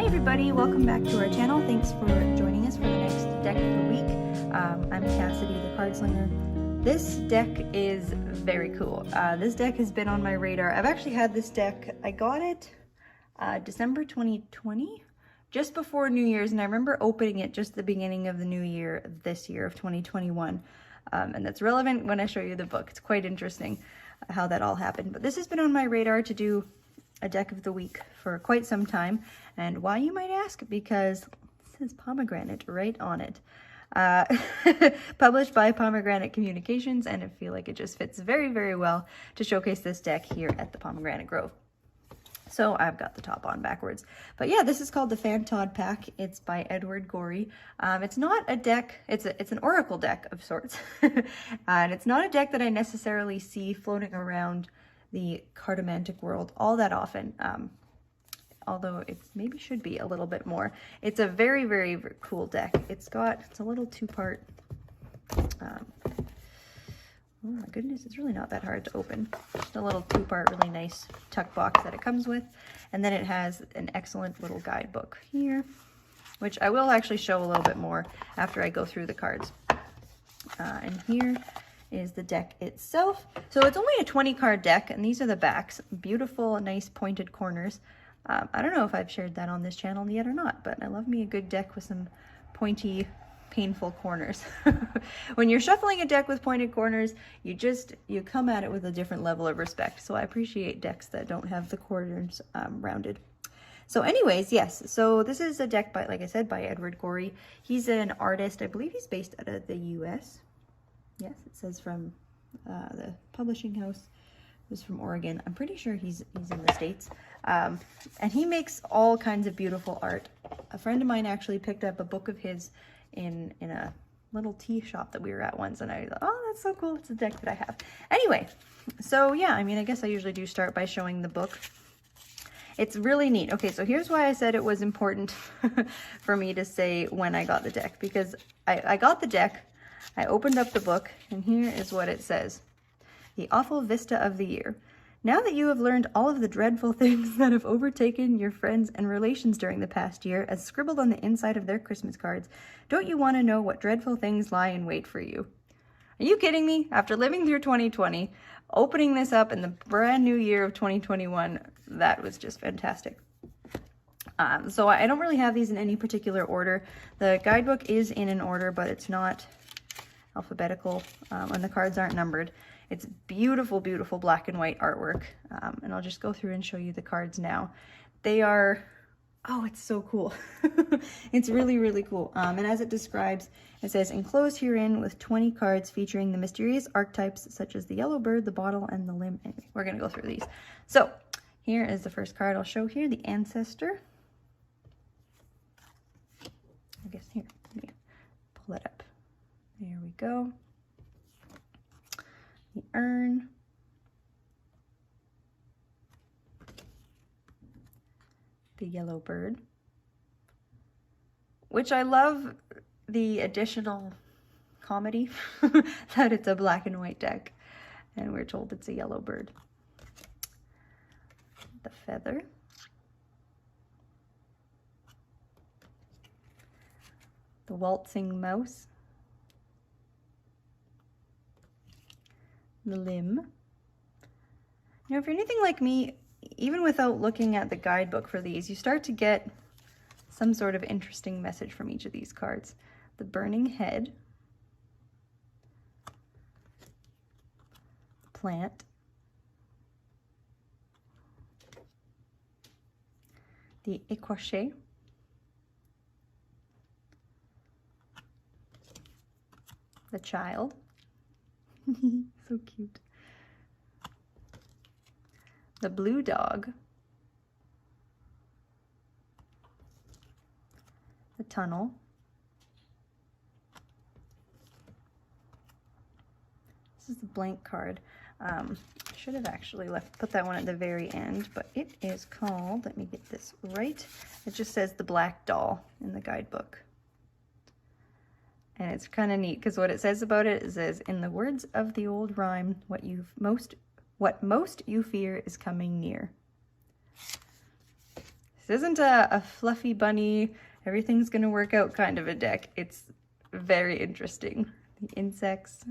everybody, welcome back to our channel. Thanks for joining us for the next deck of the week. I'm Cassidy the Cardslinger. This deck is very cool. This deck has been on my radar. I've actually had this deck, I got it December 2020, just before New Year's, and I remember opening it just the beginning of the new year, this year of 2021. And that's relevant when I show you the book. It's quite interesting how that all happened. But this has been on my radar to do a deck of the week for quite some time. And why, you might ask? Because it says pomegranate right on it. Published by Pomegranate Communications, and I feel like it just fits very, very well to showcase this deck here at the Pomegranate Grove. So I've got the top on backwards. But yeah, this is called the Fantod Pack. It's by Gorey. It's not a deck, it's an oracle deck of sorts. And it's not a deck that I necessarily see floating around the cartomantic world all that often. Although it maybe should be a little bit more. It's a very, very, very cool deck. It's a little two-part, oh my goodness, it's really not that hard to open. Just a little two-part, really nice tuck box that it comes with. And then it has an excellent little guidebook here, which I will actually show a little bit more after I go through the cards. And here is the deck itself. So it's only a 20 card deck, and these are the backs. Beautiful, nice pointed corners. I don't know if I've shared that on this channel yet or not, but I love me a good deck with some pointy, painful corners. When you're shuffling a deck with pointed corners, you come at it with a different level of respect. So I appreciate decks that don't have the corners rounded. So anyways, yes, so this is a deck by, like I said, by Gorey. He's an artist. I believe he's based out of the US. Yes, it says from the publishing house. Who's from Oregon. I'm pretty sure he's in the States. And he makes all kinds of beautiful art. A friend of mine actually picked up a book of his in a little tea shop that we were at once, and I thought, oh, that's so cool. It's a deck that I have. Anyway, so yeah, I mean, I guess I usually do start by showing the book. It's really neat. Okay, so here's why I said it was important for me to say when I got the deck, because I got the deck, I opened up the book, and here is what it says. The awful vista of the year. Now that you have learned all of the dreadful things that have overtaken your friends and relations during the past year, as scribbled on the inside of their Christmas cards, don't you want to know what dreadful things lie in wait for you? Are you kidding me? After living through 2020, opening this up in the brand new year of 2021, that was just fantastic. So I don't really have these in any particular order. The guidebook is in an order, but it's not alphabetical, and the cards aren't numbered. It's beautiful, beautiful black and white artwork. And I'll just go through and show you the cards now. They are, oh, it's so cool. It's really, really cool. And as it describes, it says, enclosed herein with 20 cards featuring the mysterious archetypes such as the yellow bird, the bottle, and the limb. Anyway, we're going to go through these. So here is the first card I'll show here, the ancestor. I guess here, let me pull that up. There we go. The urn, the yellow bird, which I love the additional comedy that it's a black and white deck and we're told it's a yellow bird. The feather, the waltzing mouse, the limb. You know, if you're anything like me, even without looking at the guidebook for these, you start to get some sort of interesting message from each of these cards. The burning head, plant, the écorché, the child. So cute. The blue dog. The tunnel. This is the blank card. I should have actually put that one at the very end, but it is called, let me get this right. It just says the black doll in the guidebook. And it's kind of neat because what it says about it, it says, in the words of the old rhyme, what most you fear is coming near. This isn't a fluffy bunny, everything's gonna work out kind of a deck. It's very interesting. The insects,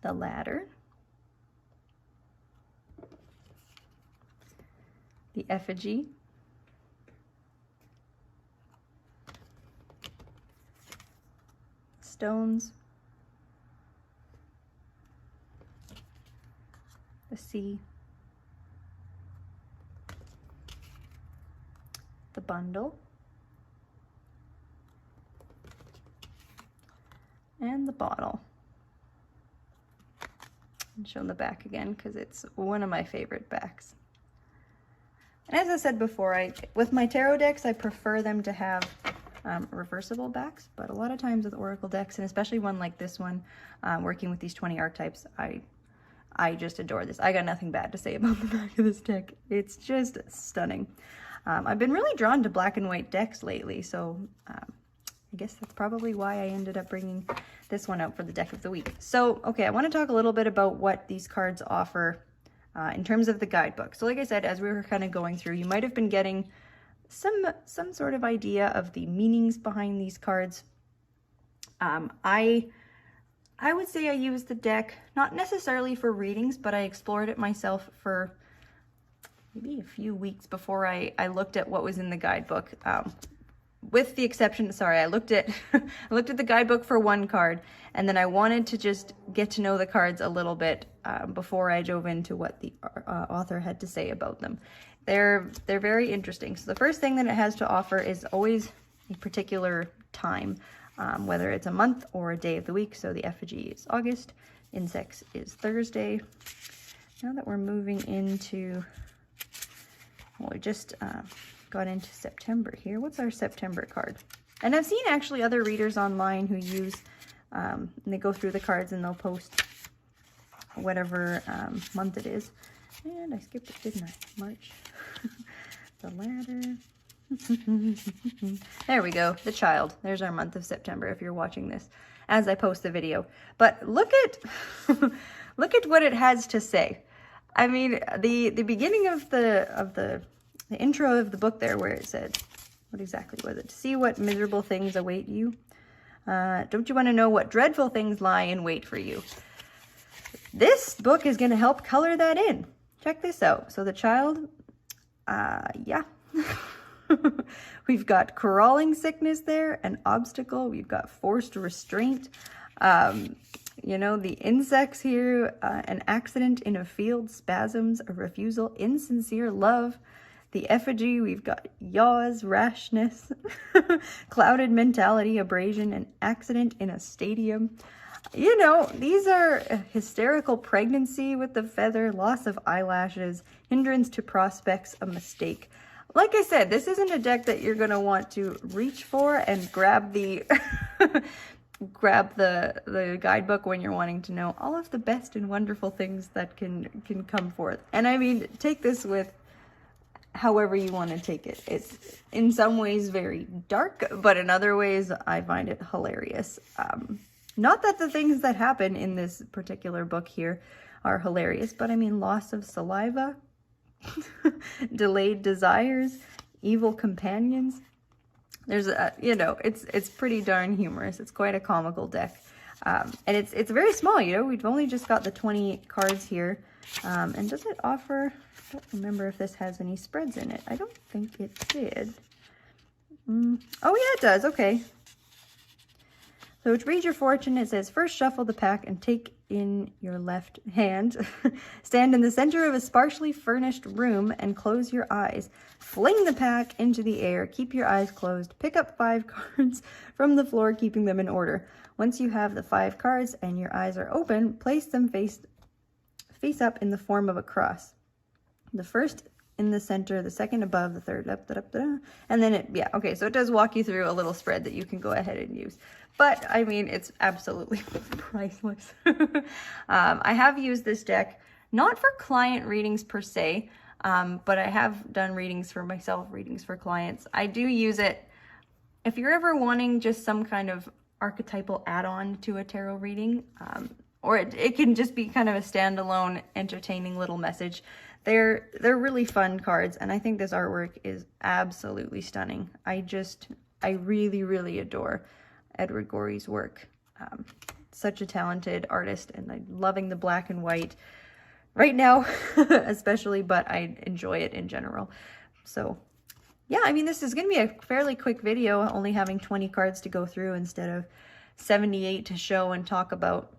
the ladder, the effigy, stones, the sea, the bundle, and the bottle. And show the back again because it's one of my favorite backs. And as I said before, with my tarot decks, I prefer them to have reversible backs, but a lot of times with oracle decks, and especially one like this one, working with these 20 archetypes, I just adore this. I got nothing bad to say about the back of this deck. It's just stunning. I've been really drawn to black and white decks lately, so I guess that's probably why I ended up bringing this one out for the deck of the week. So, okay, I want to talk a little bit about what these cards offer in terms of the guidebook. So like I said, as we were kind of going through, you might have been getting some sort of idea of the meanings behind these cards. I would say I used the deck, not necessarily for readings, but I explored it myself for maybe a few weeks before I looked at what was in the guidebook. With the exception, sorry, I looked at the guidebook for one card, and then I wanted to just get to know the cards a little bit before I dove into what the author had to say about them. They're very interesting. So the first thing that it has to offer is always a particular time, whether it's a month or a day of the week. So the effigy is August, insects is Thursday. Now that we're moving into, well, we just got into September here. What's our September card? And I've seen actually other readers online who use, and they go through the cards and they'll post whatever month it is. And I skipped it, didn't I? March. The ladder. There we go. The child. There's our month of September if you're watching this as I post the video. But look at look at what it has to say. I mean, the beginning of the intro of the book there, where it said, what exactly was it? To see what miserable things await you. Don't you want to know what dreadful things lie in wait for you? This book is going to help color that in. Check this out. So the child, yeah. We've got crawling sickness there, an obstacle. We've got forced restraint. You know, the insects here, an accident in a field, spasms, a refusal, insincere love. The effigy, we've got yaws, rashness, clouded mentality, abrasion, an accident in a stadium. You know, these are hysterical pregnancy with the feather, loss of eyelashes, hindrance to prospects, a mistake. Like I said, this isn't a deck that you're going to want to reach for and grab the grab the guidebook when you're wanting to know all of the best and wonderful things that can come forth. And I mean, take this with however you want to take it. It's in some ways very dark, but in other ways I find it hilarious. Not that the things that happen in this particular book here are hilarious, but I mean, loss of saliva, delayed desires, evil companions. There's a, you know, it's pretty darn humorous. It's quite a comical deck. And it's very small, you know, we've only just got the 20 cards here. And does it offer, I don't remember if this has any spreads in it. I don't think it did. Oh yeah, it does. Okay. So to read your fortune, it says, first shuffle the pack and take in your left hand. Stand in the center of a sparsely furnished room and close your eyes. Fling the pack into the air. Keep your eyes closed. Pick up 5 cards from the floor, keeping them in order. Once you have the 5 cards and your eyes are open, place them face up in the form of a cross. The first in the center, the second above, the third up, and then it, yeah, okay, so it does walk you through a little spread that you can go ahead and use. But, I mean, it's absolutely priceless. I have used this deck, not for client readings per se, but I have done readings for myself, readings for clients. I do use it if you're ever wanting just some kind of archetypal add-on to a tarot reading, or it can just be kind of a standalone, entertaining little message. they're really fun cards, and I think this artwork is absolutely stunning. I really, really adore Edward Gorey's work. Such a talented artist, and I'm loving the black and white right now, especially, but I enjoy it in general. So yeah, I mean, this is going to be a fairly quick video, only having 20 cards to go through instead of 78 to show and talk about.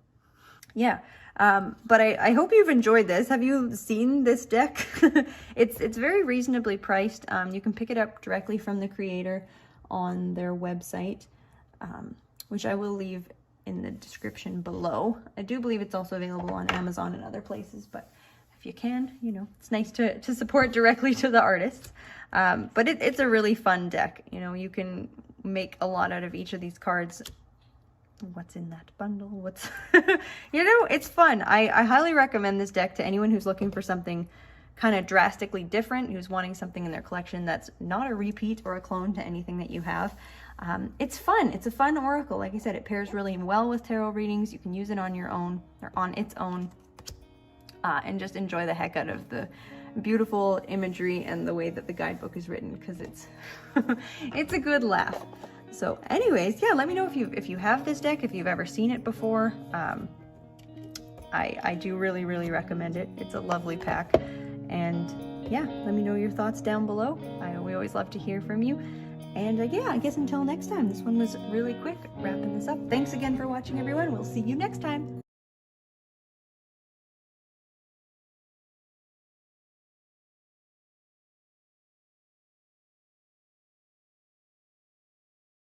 Yeah, but I hope you've enjoyed this. Have you seen this deck? It's very reasonably priced. You can pick it up directly from the creator on their website, which I will leave in the description below. I do believe it's also available on Amazon and other places, but if you can, you know, it's nice to support directly to the artists. But it's a really fun deck. You know, you can make a lot out of each of these cards. What's in that bundle? What's, you know, it's fun. I highly recommend this deck to anyone who's looking for something kind of drastically different, who's wanting something in their collection that's not a repeat or a clone to anything that you have. It's fun. It's a fun oracle. Like I said, it pairs really well with tarot readings. You can use it on your own or on its own, and just enjoy the heck out of the beautiful imagery and the way that the guidebook is written, because it's it's a good laugh. So anyways, yeah, let me know if you have this deck, if you've ever seen it before. I do really, really recommend it. It's a lovely pack. And yeah, let me know your thoughts down below. We always love to hear from you. And yeah, I guess until next time, this one was really quick, wrapping this up. Thanks again for watching, everyone. We'll see you next time.